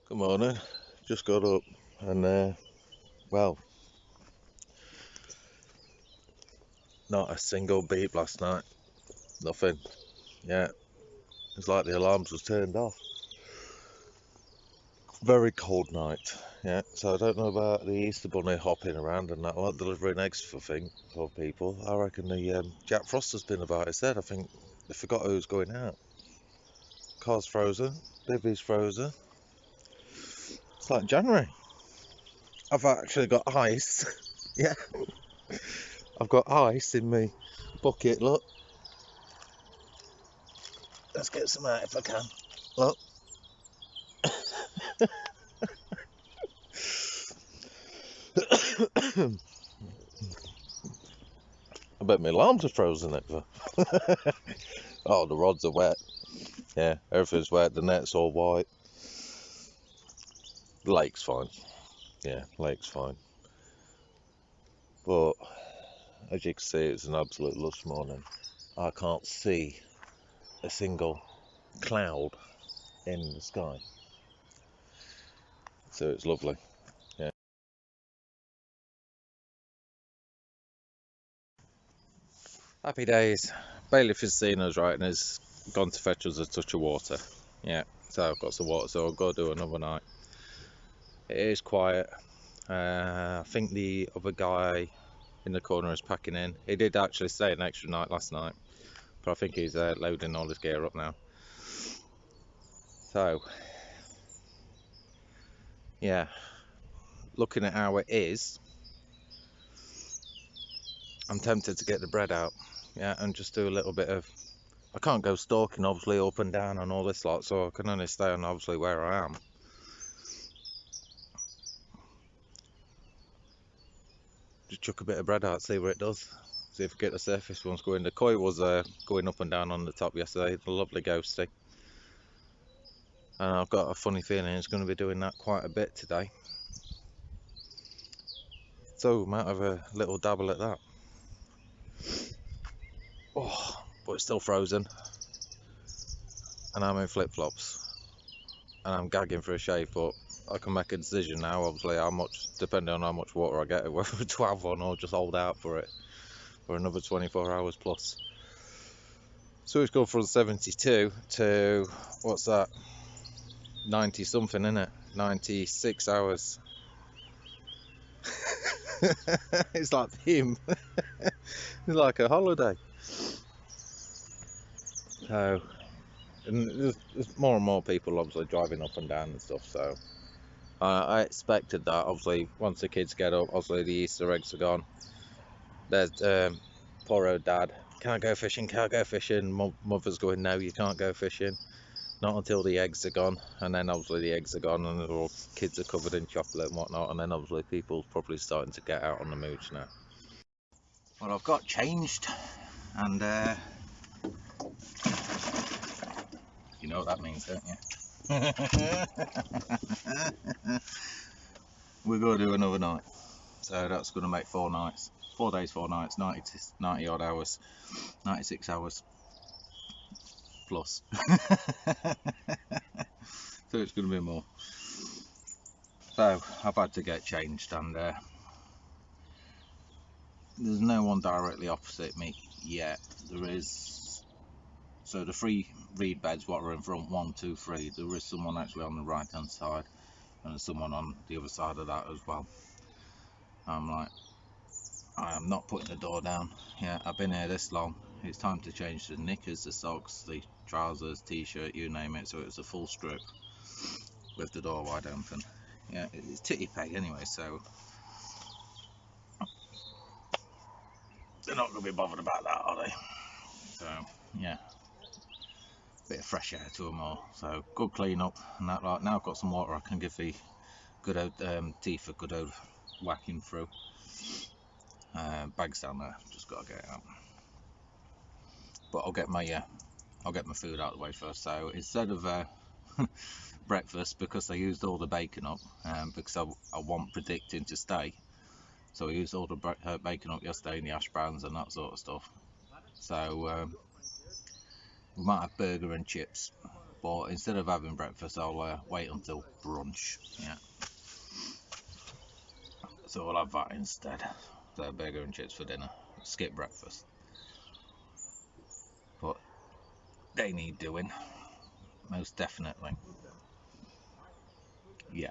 Good morning. Just got up and well, not a single beep last night. Nothing. Yeah, it's like the alarms was turned off. Very cold night. Yeah, so I don't know about the Easter Bunny hopping around and that lot delivering eggs for people. I reckon the Jack Frost has been about instead. I think they forgot who's going out. Car's frozen. Baby's frozen. It's like January. I've actually got ice. Yeah, I've got ice in my bucket. Look, let's get some out if I can. Look. I bet my alarms are frozen over. Oh, the rods are wet. Yeah, everything's wet. The net's all white. The lake's fine. Yeah, lake's fine. But as you can see, it's an absolute lush morning. I can't see a single cloud in the sky. So it's lovely. Yeah. Happy days. Bailiff has seen us right and has gone to fetch us a touch of water. Yeah, so I've got some water, so I'll go do another night. It is quiet. I think the other guy in the corner is packing in. He did actually stay an extra night last night, but I think he's loading all his gear up now. So, yeah, looking at how it is, I'm tempted to get the bread out, yeah, and just do a little bit of. I can't go stalking, obviously, up and down and all this lot, so I can only stay on, obviously, where I am. Just chuck a bit of bread out, see what it does. See if I get the surface ones going. The koi was going up and down on the top yesterday, the lovely ghosty. And I've got a funny feeling it's going to be doing that quite a bit today. So might have a little dabble at that. Oh, but it's still frozen. And I'm in flip-flops. And I'm gagging for a shave, but I can make a decision now, obviously, how much, depending on how much water I get, whether to have one or just hold out for it for another 24 hours plus. So it's gone from 72 to, what's that, 90 something, isn't it? 96 hours. It's like him. It's like a holiday. So, and there's more and more people obviously driving up and down and stuff, so I expected that. Obviously, once the kids get up, obviously the Easter eggs are gone. There's poor old dad. Can I go fishing? Can I go fishing? Mother's going, no, you can't go fishing. Not until the eggs are gone. And then obviously the eggs are gone and the all kids are covered in chocolate and whatnot. And then obviously people's probably starting to get out on the mooch now. Well, I've got changed, and you know what that means, don't you? We're going to do another night. So that's going to make 4 nights. 4 days, 4 nights, 90 odd hours, 96 hours plus. So it's going to be more. So I've had to get changed, and there's no one directly opposite me yet. There is, so the 3 reed beds what are in front, 1, 2, 3. There is someone actually on the right hand side, and there's someone on the other side of that as well. I'm like, I am not putting the door down. Yeah, I've been here this long. It's time to change the knickers, the socks, the trousers, t-shirt, you name it. So it's a full strip with the door wide open. Yeah, it's titty peg anyway, so they're not going to be bothered about that, are they? So yeah, bit of fresh air to them all. So good clean up and that. Right now I've got some water. I can give the good old teeth a good old whacking through. Bags down there. Just got to get it out. But I'll get my food out of the way first. So instead of breakfast, because I used all the bacon up, because I want predicting to stay, so I used all the bacon up yesterday in the hash browns and that sort of stuff. So we might have burger and chips. but instead of having breakfast, I'll wait until brunch. Yeah, so I'll have that instead. So burger and chips for dinner. Skip breakfast. But they need doing, most definitely. Yeah,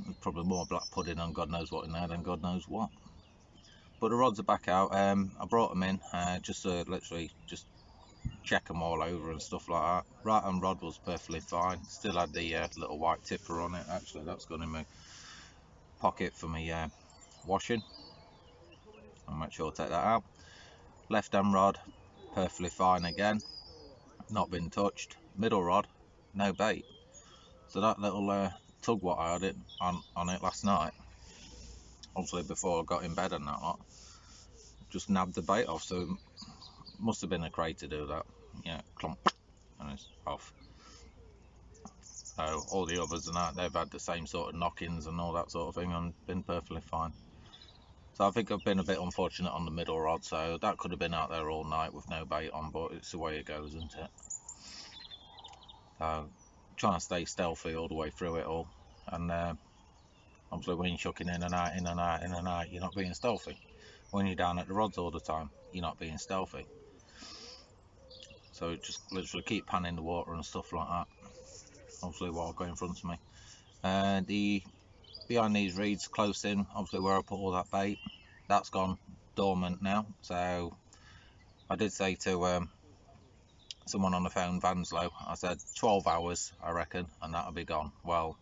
there's probably more black pudding and God knows what in there than God knows what. But the rods are back out. I brought them in just to literally just check them all over and stuff like that. Right hand rod was perfectly fine. Still had the little white tipper on it. Actually, that's gone in my pocket for me washing. I'll make sure to take that out. Left hand rod, perfectly fine again. Not been touched. Middle rod, no bait. So that little tug what I had it on it last night, obviously before I got in bed and that lot, just nabbed the bait off. So it must have been a crate to do that. Yeah, clump, and it's off. So all the others and that, they've had the same sort of knockings and all that sort of thing and been perfectly fine. So I think I've been a bit unfortunate on the middle rod, so that could have been out there all night with no bait on, but it's the way it goes, isn't it? So trying to stay stealthy all the way through it all, and obviously when you're chucking in and out, in and out, in and out, you're not being stealthy. When you're down at the rods all the time, you're not being stealthy. So just literally keep panning the water and stuff like that, obviously while going in front of me. The behind these reeds close in, obviously where I put all that bait, that's gone dormant now. So I did say to someone on the phone, Vanslow, I said 12 hours I reckon and that'll be gone. Well,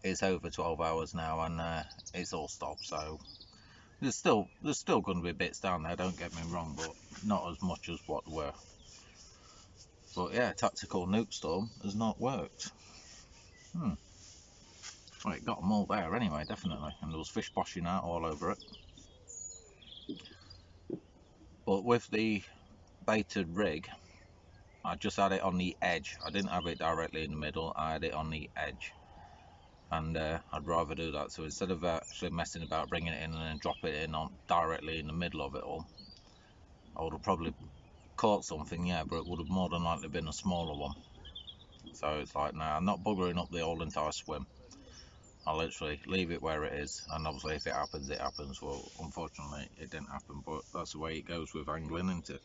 it's over 12 hours now and it's all stopped. So there's still going to be bits down there, don't get me wrong, but not as much as what were. But yeah, tactical nuke storm has not worked. Well, it got them all there anyway, definitely, and there was fish boshing out all over it. But with the baited rig, I just had it on the edge. I didn't have it directly in the middle, I had it on the edge. And I'd rather do that. So instead of actually messing about bringing it in and then drop it in on directly in the middle of it all, I would have probably caught something, yeah, but it would have more than likely been a smaller one. So it's like, nah, I'm not buggering up the whole entire swim. I'll literally leave it where it is, and obviously if it happens, it happens. Well, unfortunately it didn't happen, but that's the way it goes with angling, isn't it?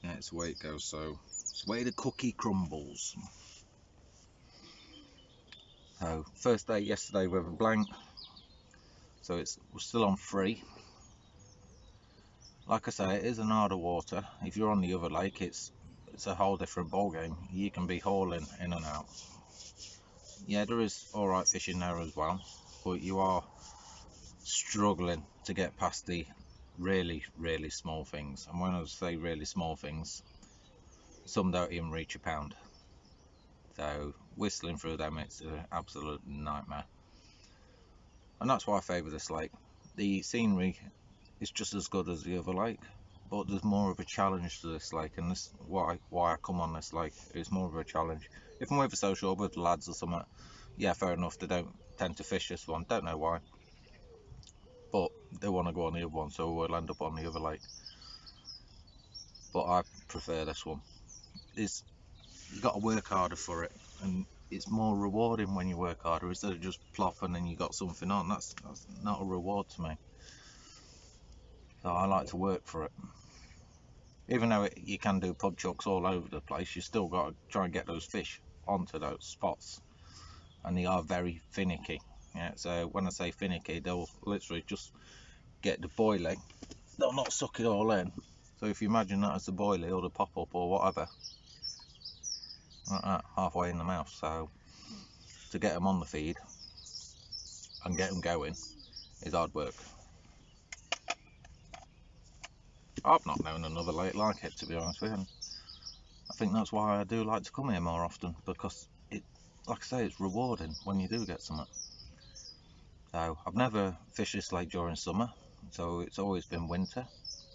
Yeah, it's the way it goes. So it's the way the cookie crumbles. So first day yesterday with a blank, so we're still on 3. Like I say, it is an harder water. If you're on the other lake, it's a whole different ball game. You can be hauling in and out. Yeah, there is alright fish in there as well, but you are struggling to get past the really small things. And when I say really small things, some don't even reach a pound. So whistling through them, it's an absolute nightmare. And that's why I favour this lake. The scenery is just as good as the other lake, but there's more of a challenge to this lake, and this why I come on this lake. It's more of a challenge. If I'm with a social with the lads or something, yeah, fair enough, they don't tend to fish this one, don't know why, but they want to go on the other one, so we'll end up on the other lake. But I prefer this one. You've got to work harder for it, and it's more rewarding when you work harder instead of just plop and then you got something on. That's not a reward to me. So I like to work for it. Even though you can do pub chucks all over the place, you still got to try and get those fish onto those spots, and they are very finicky. Yeah, so when I say finicky, they'll literally just get the boilie, they'll not suck it all in. So if you imagine that as the boilie or the pop-up or whatever, like that, halfway in the mouth. So to get them on the feed and get them going is hard work. I've not known another lake like it, to be honest with you. I think that's why I do like to come here more often, because it, like I say, it's rewarding when you do get something. So I've never fished this lake during summer, so it's always been winter.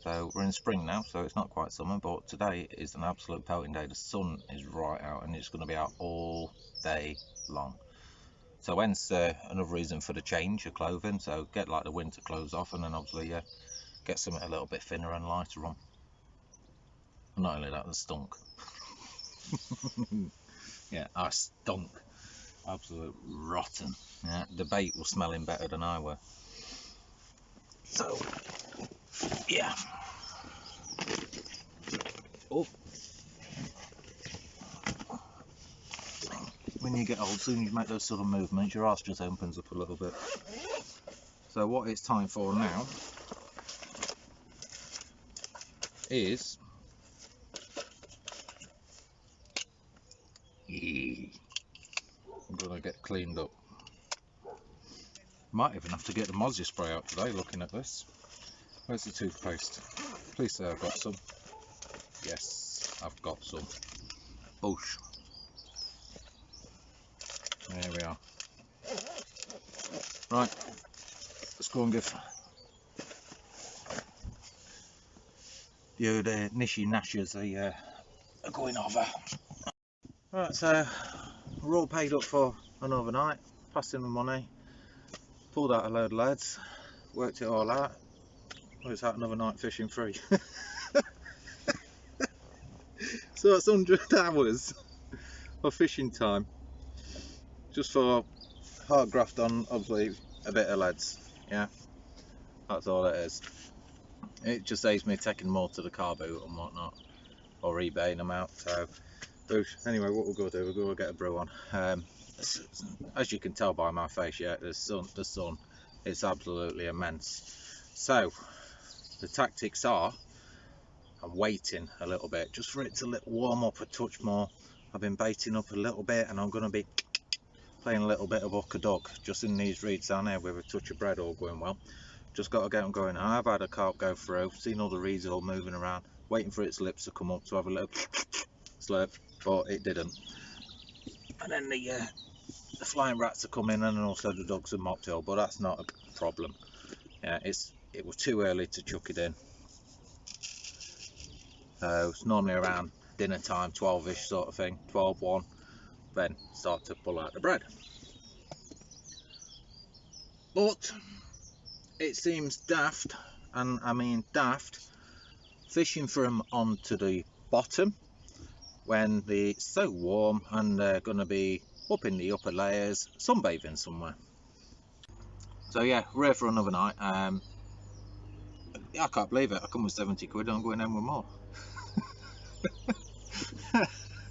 So we're in spring now, so it's not quite summer, but today is an absolute pelting day. The sun is right out and it's going to be out all day long. So hence another reason for the change of clothing. So get like the winter clothes off, and then obviously get something a little bit thinner and lighter on. And not only that, the stunk. Yeah, I stunk. Absolute rotten. Yeah, the bait was smelling better than I were. So, yeah. Oh, when you get old, soon you make those sort of movements, your arse just opens up a little bit. So what it's time for now is I'm gonna get cleaned up. Might even have to get the Mozzie spray out today looking at this. Where's the toothpaste? Please say I've got some. Yes, I've got some. Boosh. There we are. Right, let's go and give the old Nishi Nashers a going over. Right, so we're all paid up for an overnight, passed in the money, pulled out a load of lads, worked it all out. It's out another night fishing free. So that's 100 hours of fishing time just for hard graft on obviously a bit of lads. Yeah, that's all it is. It just saves me taking more to the car boot and whatnot, or eBaying them out. So anyway, what we'll go do, we'll go get a brew on. As you can tell by my face, yeah, the sun it's absolutely immense. So the tactics are, I'm waiting a little bit just for it to warm up a touch more. I've been baiting up a little bit, and I'm going to be playing a little bit of hook a dog just in these reeds down here with a touch of bread, all going well. Just got to get them going. I've had a carp go through, seen all the reeds all moving around, waiting for its lips to come up to have a little slurp, but it didn't. And then the flying rats are coming, and also the dogs and mocktail, but that's not a problem. Yeah, it was too early to chuck it in. So it's normally around dinner time, 12ish sort of thing, 12, 1, then start to pull out the bread. But it seems daft, and I mean daft, fishing from onto the bottom when it's so warm and they're going to be up in the upper layers sunbathing somewhere. So yeah, we're here for another night. I can't believe it, I come with 70 quid and I'm going home with more.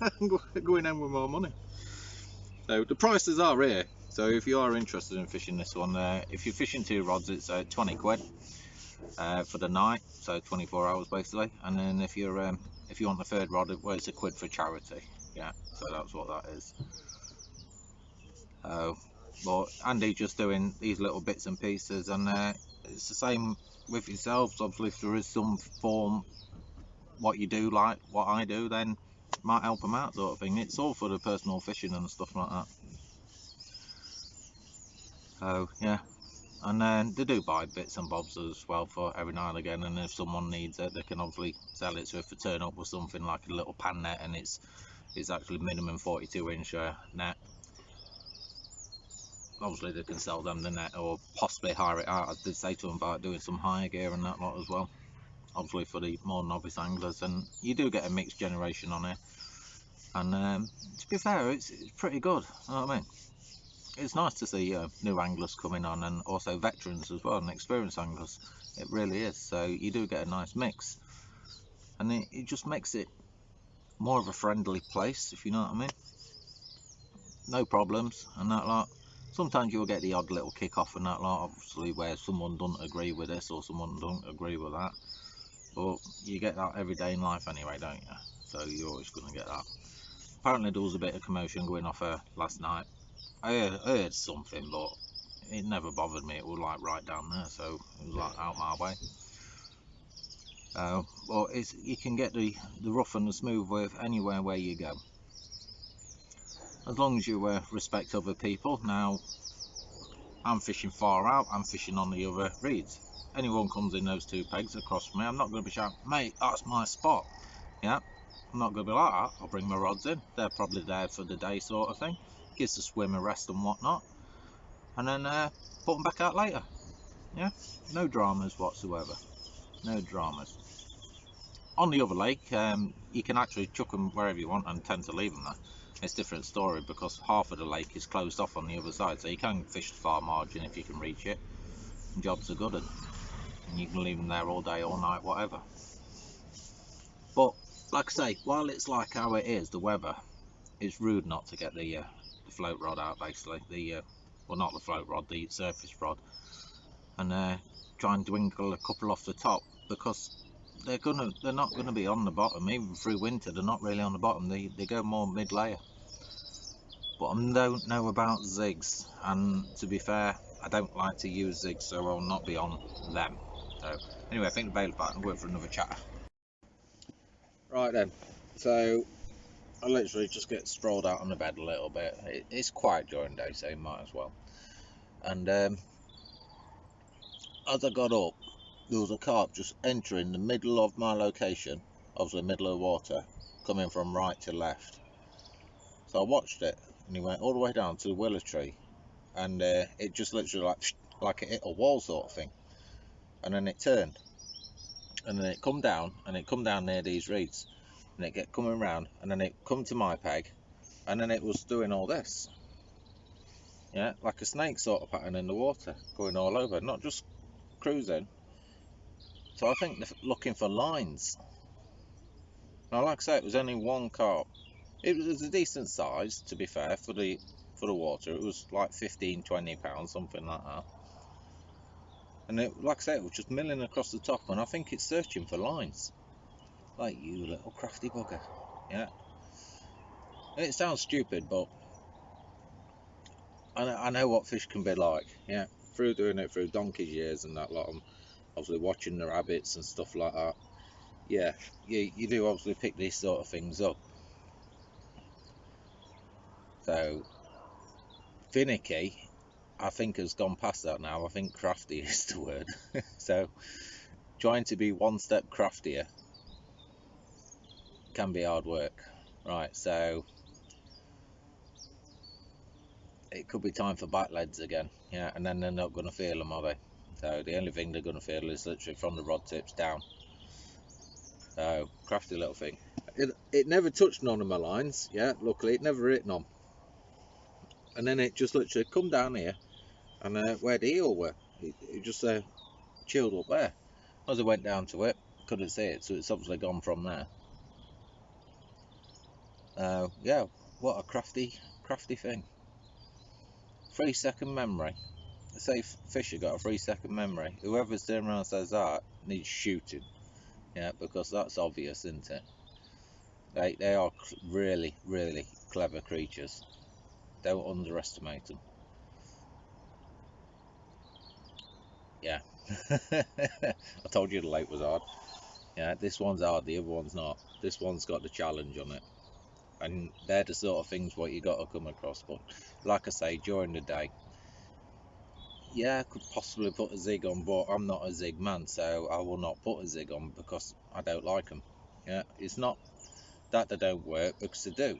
I'm going home with more money. So the prices are here, so if you are interested in fishing this one, if you're fishing 2 rods, it's 20 quid for the night, so 24 hours basically. And then if you want the 3rd rod, well, it's £1 for charity. Yeah, so that's what that is. But Andy just doing these little bits and pieces, and it's the same with yourselves. Obviously, if there is some form what you do like what I do, then it might help them out, sort of thing. It's all for the personal fishing and stuff like that. So yeah, and then they do buy bits and bobs as well for every now and again, and if someone needs it, they can obviously sell it. So if they turn up with something like a little pan net, and it's actually minimum 42-inch net, obviously they can sell them the net, or possibly hire it out. I did say to them about doing some hire gear and that lot as well, obviously for the more novice anglers. And you do get a mixed generation on here, and to be fair, it's pretty good, you know what I mean? It's nice to see new anglers coming on, and also veterans as well, and experienced anglers. It really is. So you do get a nice mix, and it just makes it more of a friendly place, if you know what I mean. No problems and that lot. Sometimes you'll get the odd little kick off and that lot, obviously, where someone doesn't agree with this or someone doesn't agree with that. But you get that every day in life anyway, don't you? So you're always going to get that. Apparently there was a bit of commotion going off last night. I heard something, but it never bothered me. It was like right down there, so it was like out my way. But you can get the rough and the smooth with anywhere where you go, as long as you respect other people. Now, I'm fishing far out, I'm fishing on the other reeds. Anyone comes in those 2 pegs across from me, I'm not going to be shouting, mate, that's my spot. Yeah, I'm not going to be like that. I'll bring my rods in, they're probably there for the day, sort of thing. Gives the swim a rest and whatnot, and then put them back out later. Yeah, no dramas whatsoever, no dramas. On the other lake, you can actually chuck them wherever you want and tend to leave them there. it's a different story because half of the lake is closed off on the other side, so you can fish the far margin if you can reach it. And jobs are good, and you can leave them there all day, all night, whatever. But like I say, while it's like how it is, the weather, it's rude not to get the float rod out, basically. Well, not the float rod, the surface rod, and try and dwindle a couple off the top, because they're not gonna be on the bottom even through winter. They're not really on the bottom. They go more mid layer. But I don't know about zigs, and to be fair, I don't like to use zigs, so I'll not be on them. So anyway, I think the bail's back and we're for another chatter. Right then, so I literally just get strolled out on the bed a little bit. It's quiet during the day, so you might as well. And as I got up, there was a carp just entering the middle of my location, obviously middle of the water, coming from right to left. So I watched it, and he went all the way down to the willow tree, and it just literally like it hit a wall sort of thing, and then it turned, and then it come down, and it come down near these reeds, and it get coming round, and then it come to my peg, and then it was doing all this, yeah, like a snake sort of pattern in the water, going all over, not just cruising. So I think they're looking for lines. Now, like I say, it was only one carp. It was a decent size, to be fair, for the water. It was like 15-20 pounds, something like that. And it, like I say, it was just milling across the top, and I think it's searching for lines. Like, you little crafty bugger. Yeah. And it sounds stupid, but I know what fish can be like. Yeah. Through doing it through donkey's years and that lot, I'm obviously watching the rabbits and stuff like that. Yeah, you do obviously pick these sort of things up. So finicky, I think, has gone past that now. I think crafty is the word. So trying to be one step craftier can be hard work. Right, so it could be time for back leads again. Yeah, and then they're not going to feel them, are they? So the only thing they're going to feel is literally from the rod tips down. So crafty little thing. It never touched none of my lines. Yeah, luckily it never hit none. And then it just literally come down here, and where the eel were, it just chilled up there. As I went down to it, couldn't see it, so it's obviously gone from there. Yeah, what a crafty thing. 3-second memory. They say fish have got a 3-second memory. Whoever's turning around and says that needs shooting. Yeah, because that's obvious, isn't it? They are really clever creatures. Don't underestimate them. Yeah. I told you the lake was hard. Yeah, this one's hard, the other one's not. This one's got the challenge on it. And they're the sort of things what you got to come across. But like I say, during the day, yeah, I could possibly put a zig on, but I'm not a zig man, so I will not put a zig on because I don't like them. Yeah, it's not that they don't work, because they do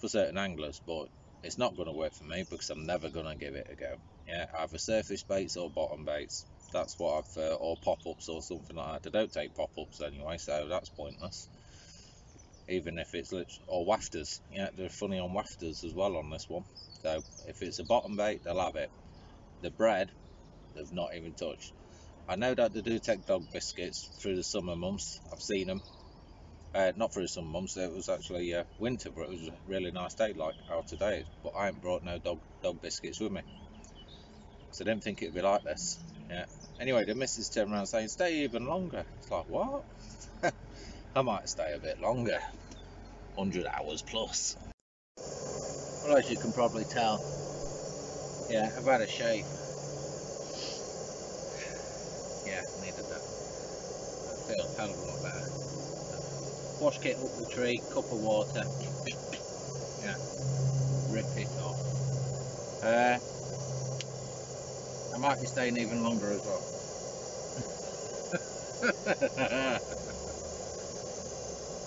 for certain anglers, but it's not going to work for me because I'm never going to give it a go. Yeah, either surface baits or bottom baits. That's what I've or pop-ups or something like that. They don't take pop-ups anyway, so that's pointless. Even if it's or wafters. Yeah, they're funny on wafters as well on this one. So if it's a bottom bait, they'll have it. The bread, they've not even touched. I know that they do take dog biscuits through the summer months. I've seen them. Not through the summer months. It was actually winter, but it was a really nice day like how today is. But I ain't brought no dog biscuits with me, so I didn't think it'd be like this. Yeah. Anyway, the missus turned around saying, "Stay even longer." It's like, what? I might stay a bit longer. 100 hours plus. Well, as you can probably tell, yeah, I've had a shave. Yeah, needed that. I feel a hell of a lot better. Wash kit up the tree, cup of water. Yeah, rip it off. I might be staying even longer as well.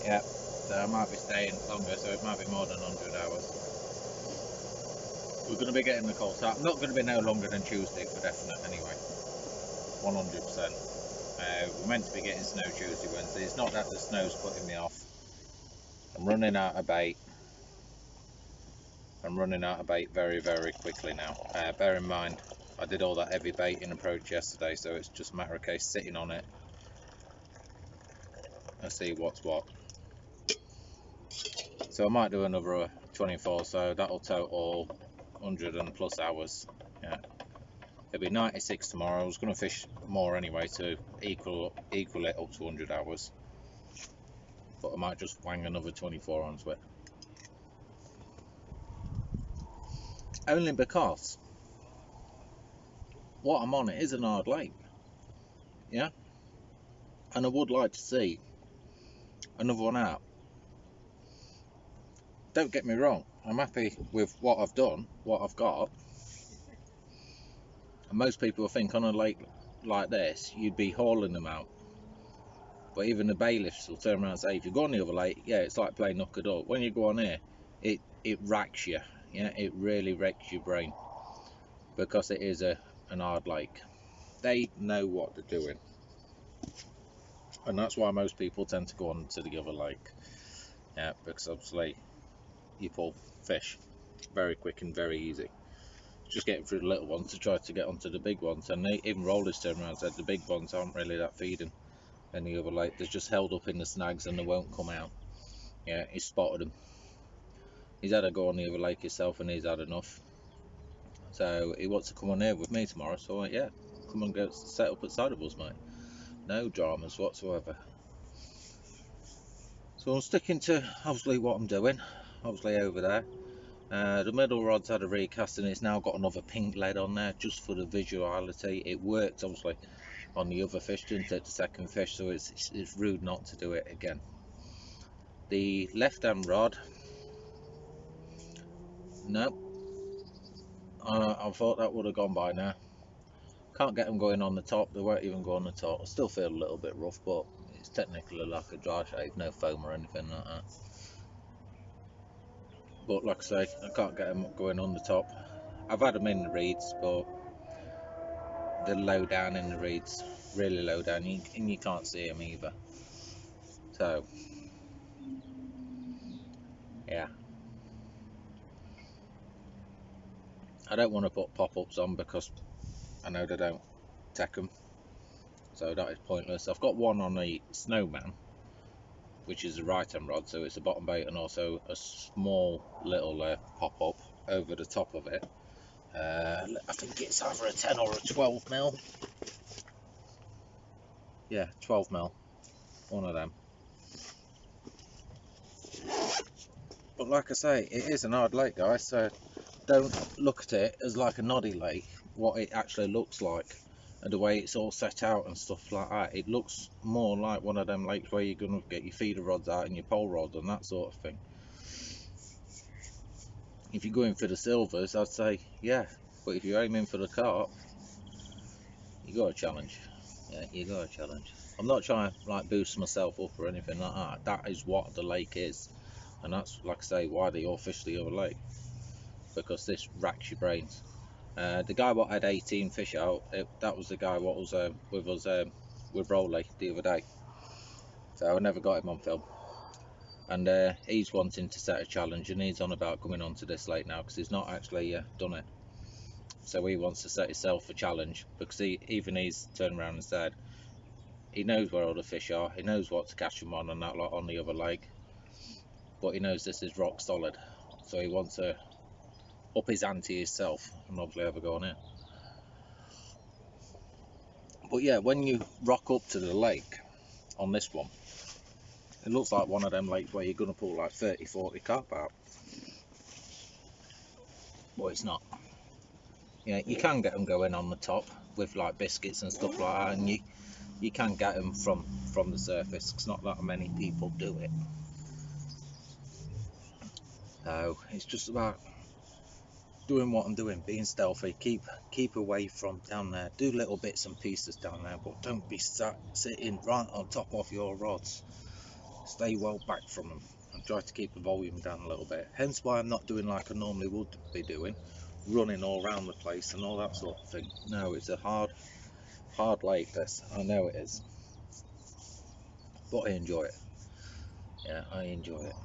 Yeah, so I might be staying longer, so it might be more than 100 hours. We're going to be getting the cold start. Not going to be no longer than Tuesday for definite anyway. 100%. We're meant to be getting snow Tuesday, Wednesday. It's not that the snow's putting me off. I'm running out of bait. I'm running out of bait very, very quickly now. Bear in mind, I did all that heavy baiting approach yesterday, so it's just a matter of case sitting on it and see what's what. So I might do another 24, so that'll total 100 and plus hours. Yeah, it'll be 96 tomorrow. I was going to fish more anyway to equal it up to 100 hours, but I might just wang another 24 onto it. Only because what I'm on, it is an hard lake, yeah, and I would like to see another one out. Don't get me wrong, I'm happy with what I've done, what I've got, and most people think on a lake like this you'd be hauling them out, but even the bailiffs will turn around and say, if you go on the other lake, yeah, it's like playing knock a door. When you go on here, it racks you, yeah, it really wrecks your brain, because it is an hard lake. They know what they're doing, and that's why most people tend to go on to the other lake, yeah, because obviously you pull fish very quick and very easy. Just getting through the little ones to try to get onto the big ones, and even Rollers turned around and said the big ones aren't really that feeding in the other lake. They're just held up in the snags and they won't come out. Yeah, he spotted them. He's had a go on the other lake himself and he's had enough, so he wants to come on here with me tomorrow. So like, yeah, come and go set up at side of us, mate. No dramas whatsoever. So I'm sticking to obviously what I'm doing, obviously over there. The middle rod's had a recast and it's now got another pink lead on there just for the visuality. It worked obviously on the other fish, didn't it, the second fish, so it's rude not to do it again. The left hand rod, no, I thought that would have gone by now. Can't get them going on the top, they won't even go on the top. I still feel a little bit rough, but it's technically like a dry shave, no foam or anything like that. But like I say, I can't get them going on the top. I've had them in the reeds, but they're low down in the reeds, really low down, and you can't see them either. So yeah, I don't want to put pop-ups on because I know they don't take them, so that is pointless. I've got one on the Snowman, which is a right hand rod, so it's a bottom bait and also a small little pop-up over the top of it. I think it's either a 10 or a 12 mil. Yeah, 12 mil, one of them. But like I say, it is an hard lake, guys, so don't look at it as like a noddy lake, what it actually looks like and the way it's all set out and stuff like that. It looks more like one of them lakes where you're going to get your feeder rods out and your pole rod and that sort of thing. If you're going for the silvers, I'd say yeah, but if you're aiming for the carp, you got a challenge. Yeah, you got a challenge. I'm not trying to like boost myself up or anything like that. That is what the lake is, and that's, like I say, why they all fish the other lake, because this racks your brains. The guy what had 18 fish out, that was the guy what was with us with Rowley the other day, so I never got him on film. And he's wanting to set a challenge, and he's on about coming onto this lake now because he's not actually done it. So he wants to set himself a challenge, because he's turned around and said he knows where all the fish are, he knows what to catch them on and that lot on the other lake, but he knows this is rock solid, so he wants to up his ante himself and obviously have a go on it. But yeah, when you rock up to the lake on this one, it looks like one of them lakes where you're going to pull like 30-40 carp out, but it's not. Yeah, you can get them going on the top with like biscuits and stuff like that, and you can get them from the surface. It's not that many people do it, so it's just about doing what I'm doing, being stealthy, keep away from down there, do little bits and pieces down there, but don't be sitting right on top of your rods. Stay well back from them and try to keep the volume down a little bit. Hence why I'm not doing like I normally would be doing, running all around the place and all that sort of thing. No, it's a hard lake, this, I know it is, but I enjoy it. Yeah, I enjoy it.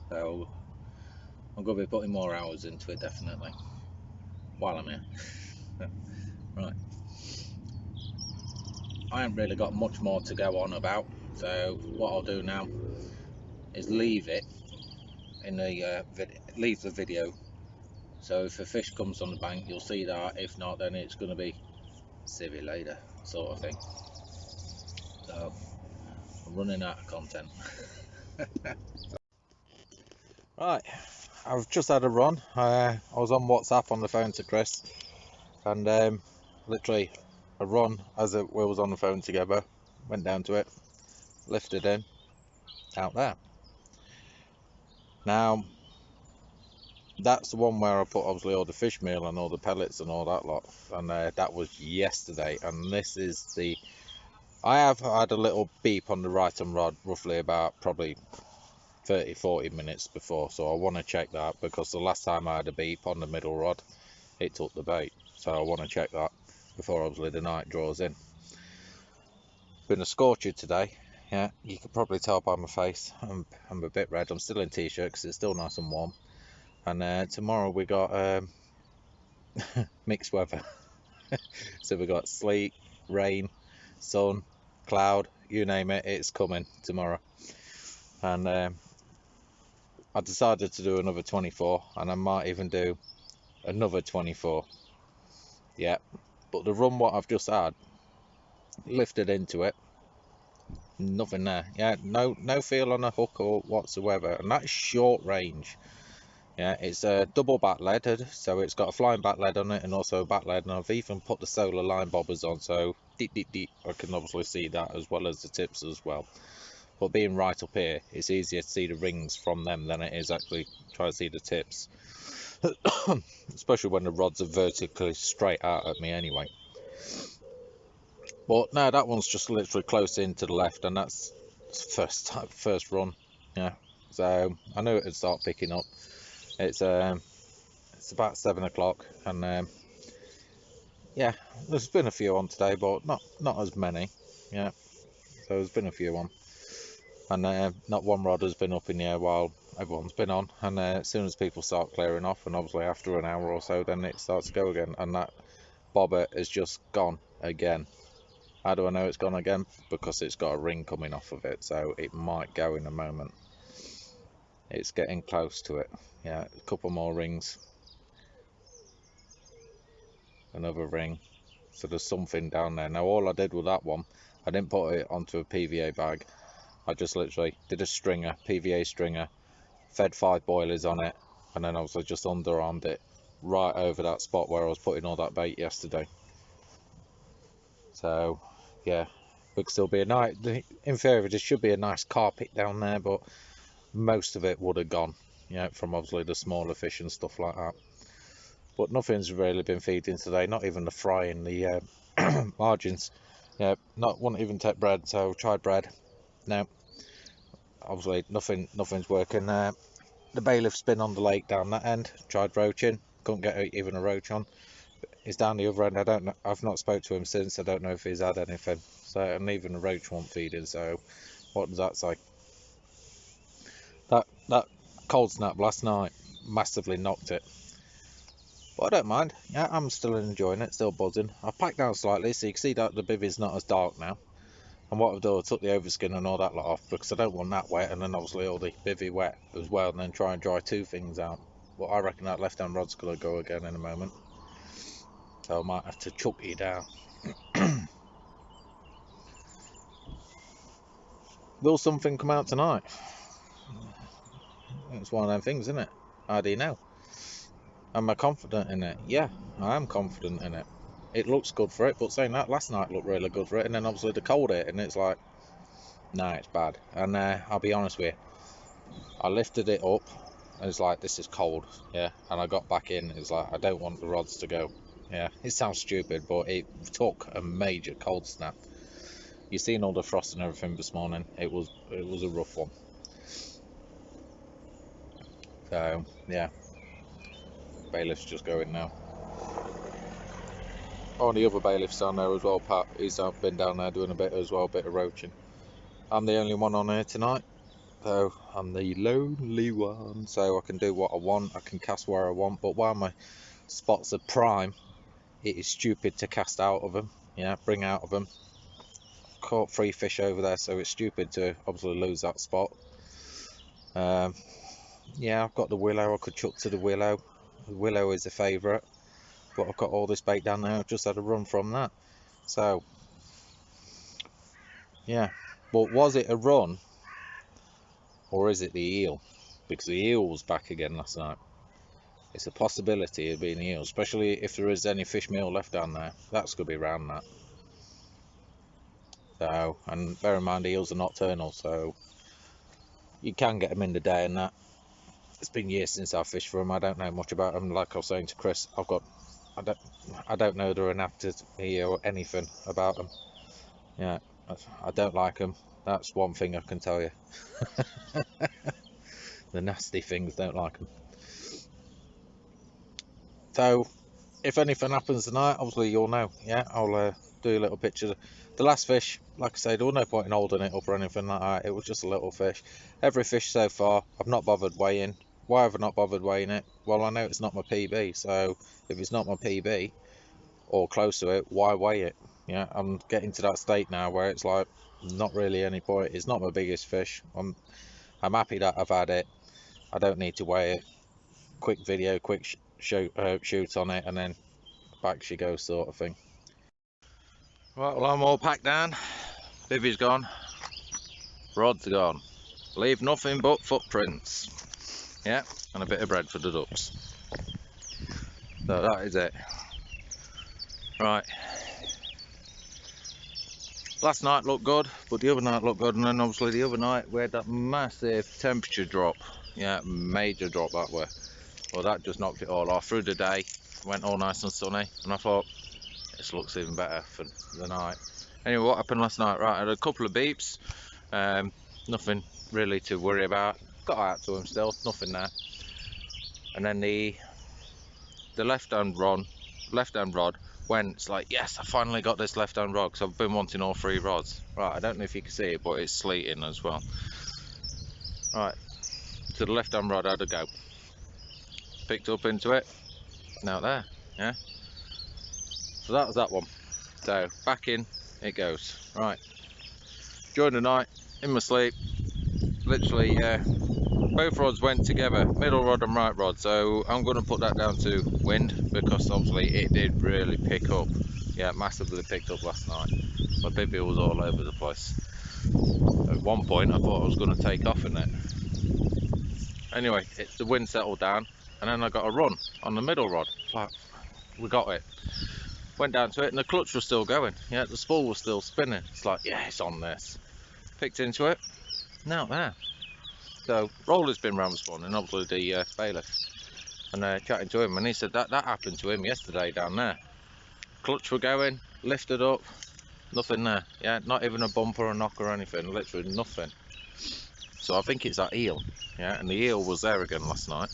So I'm going to be putting more hours into it, definitely, while I'm here. Right, I haven't really got much more to go on about, so what I'll do now is leave it in the leave the video. So if a fish comes on the bank, you'll see that. If not, then it's going to be see you later sort of thing. So I'm running out of content. Right, I've just had a run. I was on WhatsApp on the phone to Chris, and literally a run as we was on the phone together. Went down to it, lifted in, out there. Now that's the one where I put obviously all the fish meal and all the pellets and all that lot, and that was yesterday. And this is the I have had a little beep on the right hand rod roughly about probably 30-40 minutes before, so I want to check that, because the last time I had a beep on the middle rod it took the bait, so I want to check that before obviously the night draws in. Been a scorcher today. Yeah, you can probably tell by my face I'm a bit red. I'm still in t-shirt because it's still nice and warm, and tomorrow we got mixed weather. So we got sleet, rain, sun, cloud, you name it, it's coming tomorrow. And I decided to do another 24, and I might even do another 24. Yeah, but the run what I've just had, lifted into it, nothing there. Yeah, no feel on a hook or whatsoever, and that's short range. Yeah, it's a double back leaded, so it's got a flying back lead on it and also a back lead, and I've even put the solar line bobbers on, so deep I can obviously see that as well as the tips as well. But being right up here, it's easier to see the rings from them than it is actually try to see the tips. Especially when the rods are vertically straight out at me anyway. But no, that one's just literally close in to the left, and that's first run. Yeah, so I knew it would start picking up. It's about 7 o'clock, and yeah, there's been a few on today, but not as many. Yeah, so there's been a few on, and not one rod has been up in the air while everyone's been on. And as soon as people start clearing off, and obviously after an hour or so, then it starts to go again, and that bobber is just gone again. How do I know it's gone again? Because it's got a ring coming off of it, so it might go in a moment. It's getting close to it. Yeah, a couple more rings. Another ring. So there's something down there. Now all I did with that one, I didn't put it onto a PVA bag. I just literally did a stringer, PVA stringer, fed 5 boilies on it, and then obviously just underarmed it right over that spot where I was putting all that bait yesterday. So yeah, could still be a nice, in theory there should be a nice carpet down there, but most of it would have gone, yeah, from obviously the smaller fish and stuff like that. But nothing's really been feeding today, not even the fry in the margins. Yeah, won't even take bread, so tried bread. No, obviously nothing's working. The bailiff's been on the lake down that end, tried roaching, couldn't get even a roach on. He's down the other end. I don't know, I've not spoke to him since. I don't know if he's had anything. So, and even a roach won't feed him, so what does that say? That cold snap last night massively knocked it. But I don't mind. Yeah, I'm still enjoying it, still buzzing. I've packed down slightly so you can see that the bivvy's not as dark now. And what I've done, I took the overskin and all that lot off because I don't want that wet, and then obviously all the bivvy wet as well, and then try and dry 2 things out. But I reckon that left hand rod's going to go again in a moment. So I might have to chuck it down. Will something come out tonight? It's one of them things, isn't it? How do you know? Am I confident in it? Yeah, I am confident in it. It looks good for it, but saying that, last night looked really good for it, and then obviously the cold hit, and it's like, nah, it's bad. And I'll be honest with you, I lifted it up, and it's like, this is cold, yeah. And I got back in, it's like, I don't want the rods to go. Yeah, it sounds stupid, but it took a major cold snap. You've seen all the frost and everything this morning. It was a rough one. So yeah, bailiff's just going now. Oh, and the other bailiff's down there as well, Pat. He's been down there doing a bit as well, a bit of roaching. I'm the only one on here tonight, So I'm the lonely one, so I can do what I want, I can cast where I want, but while my spots are prime, it is stupid to cast out of them, yeah, bring out of them. Caught 3 fish over there, so it's stupid to obviously lose that spot. Yeah, I've got the willow, I could chuck to the willow. The willow is a favourite, but I've got all this bait down there, I've just had a run from that. So, yeah, but was it a run, or is it the eel? Because the eel was back again last night. It's a possibility of being eel, especially if there is any fish meal left down there. That's going to be around that. So, and bear in mind, eels are nocturnal, so you can get them in the day and that. It's been years since I fished for them. I don't know much about them. Like I was saying to Chris, I don't know their anatomy or anything about them. Yeah, I don't like them. That's one thing I can tell you. The nasty things, don't like them. So, if anything happens tonight, obviously you'll know. Yeah, I'll do a little picture. The last fish, like I said, there was no point in holding it up or anything like that. It was just a little fish. Every fish so far, I've not bothered weighing. Why have I not bothered weighing it? Well, I know it's not my PB, so if it's not my PB or close to it, why weigh it? Yeah, I'm getting to that state now where it's like not really any point. It's not my biggest fish. I'm happy that I've had it. I don't need to weigh it. Quick video, quick shoot on it, and then back she goes, sort of thing. Right, well, I'm all packed down. Bivvy's gone. Rod's gone. Leave nothing but footprints. Yeah, and a bit of bread for the ducks. So that is it. Right. Last night looked good, but the other night looked good, and then obviously the other night we had that massive temperature drop. Yeah, major drop that way. Well, that just knocked it all off. Through the day, went all nice and sunny, and I thought, this looks even better for the night. Anyway, what happened last night? Right, I had a couple of beeps. Nothing really to worry about. Got out to him still, nothing there. And then the left-hand rod went. It's like, yes, I finally got this left-hand rod, because I've been wanting all 3 rods. Right, I don't know if you can see it, but it's sleeting as well. Right, so the left-hand rod had a go. Picked up into it. Now there, yeah. So that was that one. So back in it goes. Right, during the night, in my sleep, literally, both rods went together, middle rod and right rod. So I'm going to put that down to wind, because obviously it did really pick up. Yeah, massively picked up last night. My bibby was all over the place. At one point I thought I was going to take off in it. Anyway, the wind settled down, and then I got a run on the middle rod. Like, we got it. Went down to it, and the clutch was still going. Yeah, the spool was still spinning. It's like, yeah, it's on this. Picked into it. Now there. So Roller's been round this morning, obviously the bailiff, and chatting to him, and he said that happened to him yesterday down there. Clutch were going, lifted up, nothing there. Yeah, not even a bump or a knock or anything. Literally nothing. So I think it's that eel. Yeah, and the eel was there again last night.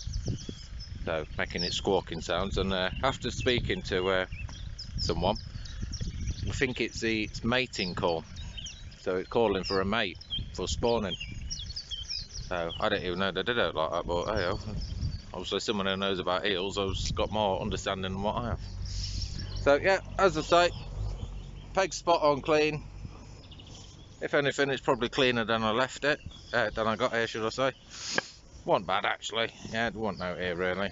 So making its squawking sounds, and after speaking to someone, I think it's its mating call. So it's calling for a mate for spawning. So I don't even know they did it like that, but hey, obviously someone who knows about eels has got more understanding than what I have. So yeah, as I say, peg spot on clean. If anything, it's probably cleaner than I left it, than I got here, should I say. Wasn't bad actually. Yeah, it wasn't out here really.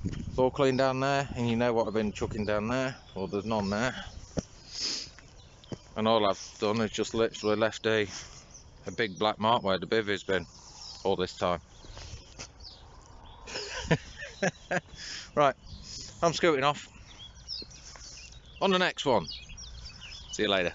It's all clean down there, and you know what I've been chucking down there. Well, there's none there. And all I've done is just literally left a big black mark where the bivvy's been all this time. Right, I'm scooting off. On the next one. See you later.